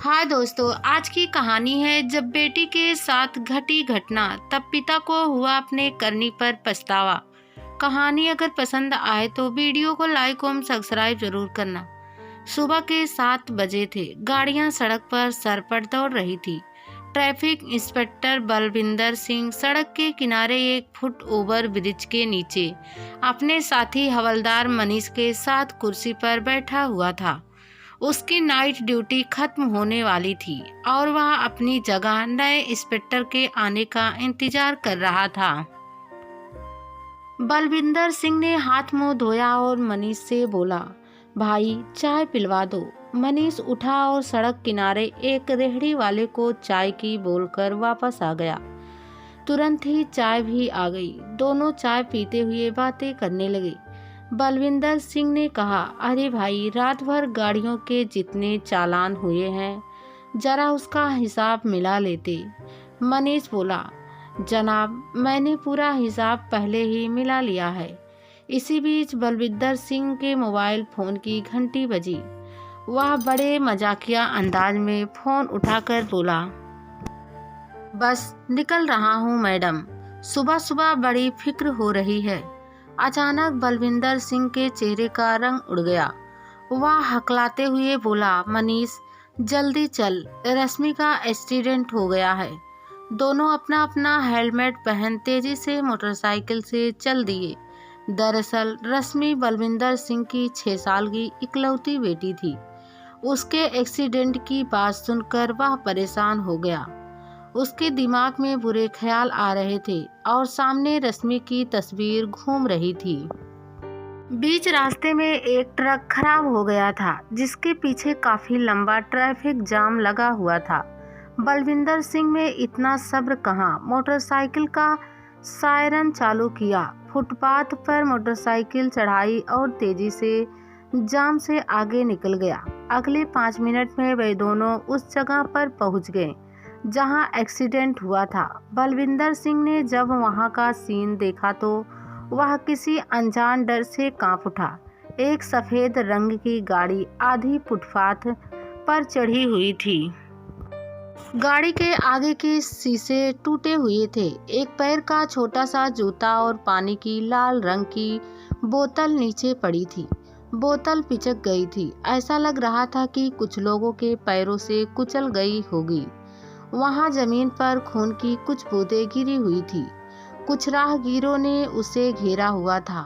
हाय दोस्तों, आज की कहानी है जब बेटी के साथ घटी घटना तब पिता को हुआ अपने करनी पर पछतावा। कहानी अगर पसंद आए तो वीडियो को लाइक और सब्सक्राइब जरूर करना। सुबह के 7 बजे थे। गाड़ियां सड़क पर सरपट दौड़ रही थी। ट्रैफिक इंस्पेक्टर बलविंदर सिंह सड़क के किनारे एक फुट ओवर ब्रिज के नीचे अपने साथी हवलदार मनीष के साथ कुर्सी पर बैठा हुआ था। उसकी नाइट ड्यूटी खत्म होने वाली थी और वह अपनी जगह नए इंस्पेक्टर के आने का इंतजार कर रहा था। बलविंदर सिंह ने हाथ मुंह धोया और मनीष से बोला, भाई चाय पिलवा दो। मनीष उठा और सड़क किनारे एक रेहड़ी वाले को चाय की बोलकर वापस आ गया। तुरंत ही चाय भी आ गई। दोनों चाय पीते हुए बातें करने लगे। बलविंदर सिंह ने कहा, अरे भाई, रात भर गाड़ियों के जितने चालान हुए हैं जरा उसका हिसाब मिला लेते। मनीष बोला, जनाब मैंने पूरा हिसाब पहले ही मिला लिया है। इसी बीच बलविंदर सिंह के मोबाइल फोन की घंटी बजी। वह बड़े मजाकिया अंदाज में फोन उठाकर बोला, बस निकल रहा हूँ मैडम, सुबह सुबह बड़ी फिक्र हो रही है। अचानक बलविंदर सिंह के चेहरे का रंग उड़ गया। वह हकलाते हुए बोला, मनीष जल्दी चल, रश्मि का एक्सीडेंट हो गया है। दोनों अपना अपना हेलमेट पहन तेजी से मोटरसाइकिल से चल दिए। दरअसल रश्मि बलविंदर सिंह की 6 साल की इकलौती बेटी थी। उसके एक्सीडेंट की बात सुनकर वह परेशान हो गया। उसके दिमाग में बुरे ख्याल आ रहे थे और सामने रश्मि की तस्वीर घूम रही थी। बीच रास्ते में एक ट्रक खराब हो गया था, जिसके पीछे काफी लंबा ट्रैफिक जाम लगा हुआ था। बलविंदर सिंह में इतना सब्र कहाँ, मोटरसाइकिल का सायरन चालू किया, फुटपाथ पर मोटरसाइकिल चढ़ाई और तेजी से जाम से आगे निकल गया। अगले 5 मिनट में वे दोनों उस जगह पर पहुंच गए जहां एक्सीडेंट हुआ था। बलविंदर सिंह ने जब वहां का सीन देखा तो वह किसी अनजान डर से कांप उठा। एक सफेद रंग की गाड़ी आधी फुटपाथ पर चढ़ी हुई थी। गाड़ी के आगे के शीशे टूटे हुए थे। एक पैर का छोटा सा जूता और पानी की लाल रंग की बोतल नीचे पड़ी थी। बोतल पिचक गई थी। ऐसा लग रहा था कि कुछ लोगों के पैरों से कुचल गई होगी। वहां जमीन पर खून की कुछ बूंदें गिरी हुई थी। कुछ राहगीरों ने उसे घेरा हुआ था।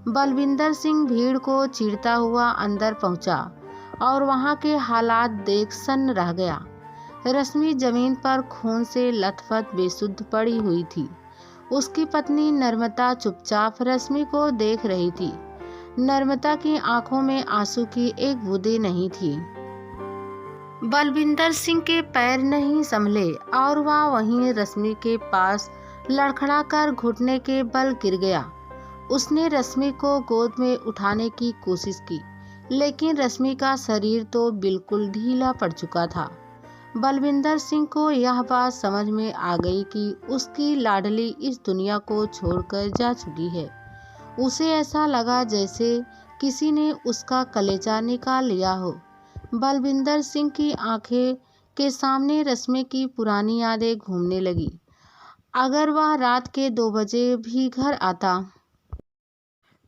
बलविंदर सिंह भीड़ को चीरता हुआ अंदर पहुंचा और वहां के हालात देख सन्न रह गया। रश्मि जमीन पर खून से लथपथ बेसुध पड़ी हुई थी। उसकी पत्नी नर्मदा चुपचाप रश्मि को देख रही थी। नर्मदा की आंखों में आंसू की एक बूंद नहीं थी। बलविंदर सिंह के पैर नहीं संभले और वह वहीं रश्मि के पास लड़खड़ाकर घुटने के बल गिर गया। उसने रश्मि को गोद में उठाने की कोशिश की, लेकिन रश्मि का शरीर तो बिल्कुल ढीला पड़ चुका था। बलविंदर सिंह को यह बात समझ में आ गई कि उसकी लाडली इस दुनिया को छोड़कर जा चुकी है। उसे ऐसा लगा जैसे किसी ने उसका कलेजा निकाल लिया हो। बलविंदर सिंह की आंखें के सामने रश्मि की पुरानी यादें घूमने लगी। अगर वह रात के 2 बजे भी घर आता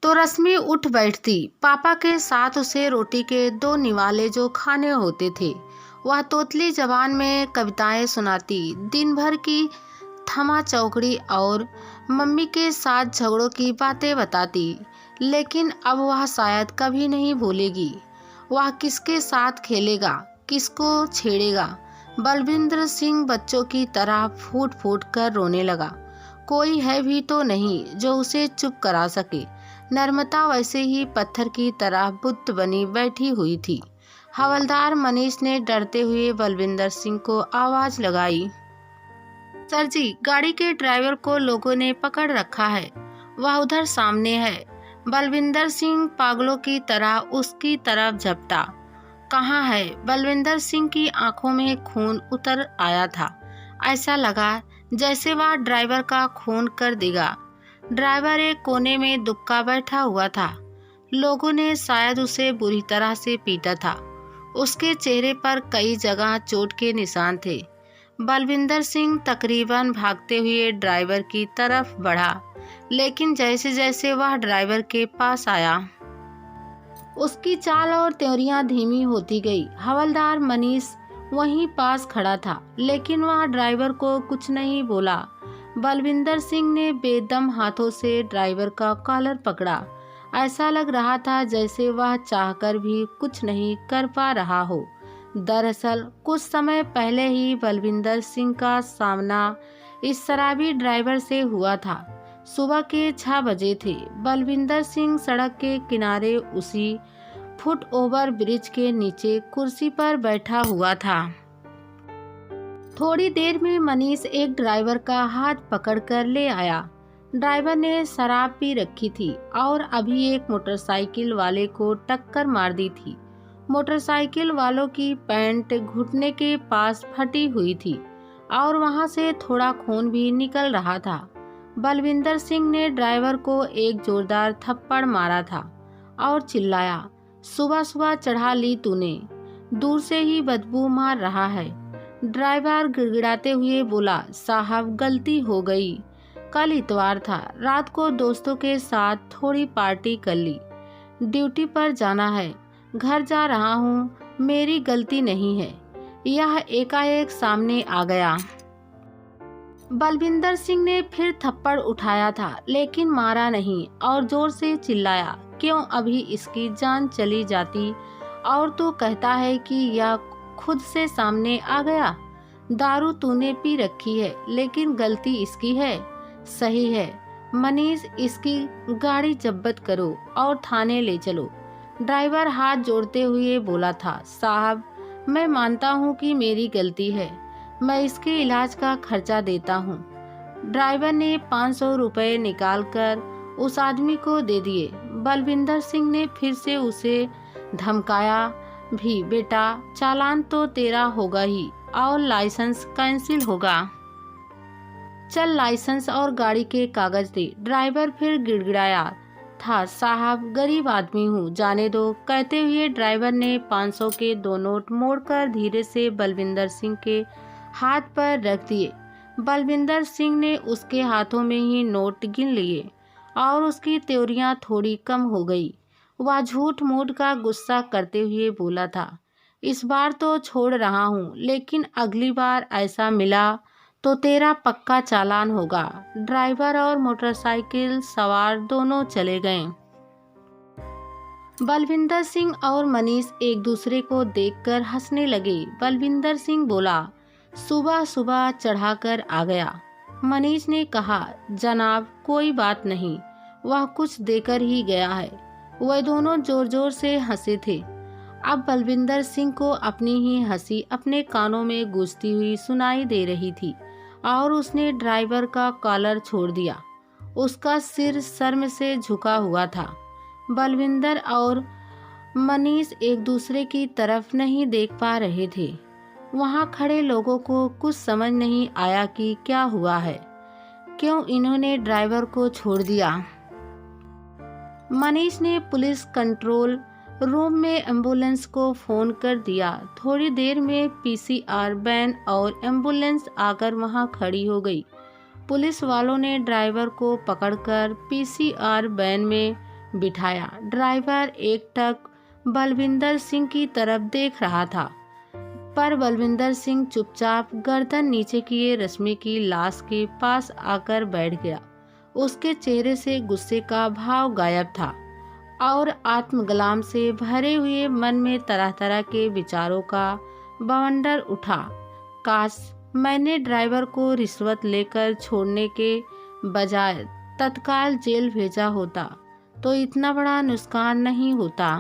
तो रश्मि उठ बैठती। पापा के साथ उसे रोटी के 2 निवाले जो खाने होते थे, वह तोतली जबान में कविताएं सुनाती, दिन भर की थमा चौकड़ी और मम्मी के साथ झगड़ों की बातें बताती। लेकिन अब वह शायद कभी नहीं भूलेगी। वह किसके साथ खेलेगा, किसको छेड़ेगा। बलविंदर सिंह बच्चों की तरह फूट फूट कर रोने लगा। कोई है भी तो नहीं जो उसे चुप करा सके। नर्मदा वैसे ही पत्थर की तरह बुत बनी बैठी हुई थी। हवलदार मनीष ने डरते हुए बलविंदर सिंह को आवाज लगाई, सर जी, गाड़ी के ड्राइवर को लोगों ने पकड़ रखा है, वह उधर सामने है। बलविंदर सिंह पागलों की तरह उसकी तरफ झपटा। कहाँ है? बलविंदर सिंह की आंखों में खून उतर आया था। ऐसा लगा जैसे वह ड्राइवर का खून कर देगा। ड्राइवर एक कोने में दुबका बैठा हुआ था। लोगों ने शायद उसे बुरी तरह से पीटा था। उसके चेहरे पर कई जगह चोट के निशान थे। बलविंदर सिंह तकरीबन भागते हुए ड्राइवर की तरफ बढ़ा, लेकिन जैसे जैसे वह ड्राइवर के पास आया, उसकी चाल और त्योरियां धीमी होती गई। हवलदार मनीष वहीं पास खड़ा था, लेकिन वह ड्राइवर को कुछ नहीं बोला। बलविंदर सिंह ने बेदम हाथों से ड्राइवर का कॉलर पकड़ा। ऐसा लग रहा था जैसे वह चाहकर भी कुछ नहीं कर पा रहा हो। दरअसल कुछ समय पहले ही बलविंदर सिंह का सामना इस शराबी ड्राइवर से हुआ था। सुबह के 6 बजे थे। बलविंदर सिंह सड़क के किनारे उसी फुट ओवर ब्रिज के नीचे कुर्सी पर बैठा हुआ था। थोड़ी देर में मनीष एक ड्राइवर का हाथ पकड़कर ले आया। ड्राइवर ने शराब पी रखी थी और अभी एक मोटरसाइकिल वाले को टक्कर मार दी थी। मोटरसाइकिल वालों की पैंट घुटने के पास फटी हुई थी और वहां से थोड़ा खून भी निकल रहा था। बलविंदर सिंह ने ड्राइवर को एक जोरदार थप्पड़ मारा था और चिल्लाया, सुबह सुबह चढ़ा ली तूने, दूर से ही बदबू मार रहा है। ड्राइवर गिड़गिड़ाते हुए बोला, साहब गलती हो गई, कल इतवार था, रात को दोस्तों के साथ थोड़ी पार्टी कर ली, ड्यूटी पर जाना है, घर जा रहा हूँ, मेरी गलती नहीं है। यह एकाएक सामने आ गया। बलविंदर सिंह ने फिर थप्पड़ उठाया था, लेकिन मारा नहीं और जोर से चिल्लाया, क्यों अभी इसकी जान चली जाती और तू कहता है कि यह खुद से सामने आ गया। दारू तूने पी रखी है, लेकिन गलती इसकी है। सही है मनीष, इसकी गाड़ी जब्त करो और थाने ले चलो। ड्राइवर हाथ जोड़ते हुए बोला था, साहब मैं मानता हूँ कि मेरी गलती है, मैं इसके इलाज का खर्चा देता हूँ। ड्राइवर ने 500 रुपए निकालकर उस आदमी को दे दिए। बलविंदर सिंह ने फिर से उसे धमकाया भी, बेटा चालान तो तेरा होगा ही और लाइसेंस कैंसिल होगा, चल लाइसेंस और गाड़ी के कागज दे। ड्राइवर फिर गिड़गिड़ाया था, साहब गरीब आदमी हूँ, जाने दो। कहते हुए ड्राइवर ने 500 के 2 नोट मोड़कर धीरे से बलविंदर सिंह के हाथ पर रख दिए। बलविंदर सिंह ने उसके हाथों में ही नोट गिन लिए और उसकी त्योरियां थोड़ी कम हो गई। वह झूठ मूठ का गुस्सा करते हुए बोला था, इस बार तो छोड़ रहा हूँ, लेकिन अगली बार ऐसा मिला तो तेरा पक्का चालान होगा। ड्राइवर और मोटरसाइकिल सवार दोनों चले गए। बलविंदर सिंह और मनीष एक दूसरे को देखकर हंसने लगे। बलविंदर सिंह बोला, सुबह सुबह चढ़ाकर आ गया। मनीष ने कहा, जनाब कोई बात नहीं, वह कुछ देकर ही गया है। वह दोनों जोर जोर से हंसे थे। अब बलविंदर सिंह को अपनी ही हंसी अपने कानों में गूंजती हुई सुनाई दे रही थी और उसने ड्राइवर का कॉलर छोड़ दिया। उसका सिर शर्म से झुका हुआ था। बलविंदर और मनीष एक दूसरे की तरफ नहीं देख पा रहे थे। वहां खड़े लोगों को कुछ समझ नहीं आया कि क्या हुआ है, क्यों इन्होंने ड्राइवर को छोड़ दिया। मनीष ने पुलिस कंट्रोल रूम में एम्बुलेंस को फोन कर दिया। थोड़ी देर में पीसीआर वैन और एम्बुलेंस आकर वहां खड़ी हो गई। पुलिस वालों ने ड्राइवर को पकड़कर पीसीआर वैन में बिठाया। ड्राइवर एकटक बलविंदर सिंह की तरफ देख रहा था, पर बलविंदर सिंह चुपचाप गर्दन नीचे किए रश्मि की लाश के पास आकर बैठ गया। उसके चेहरे से गुस्से का भाव गायब था और आत्मग्लाम से भरे हुए मन में तरह तरह के विचारों का बवंडर उठा। काश मैंने ड्राइवर को रिश्वत लेकर छोड़ने के बजाय तत्काल जेल भेजा होता तो इतना बड़ा नुकसान नहीं होता।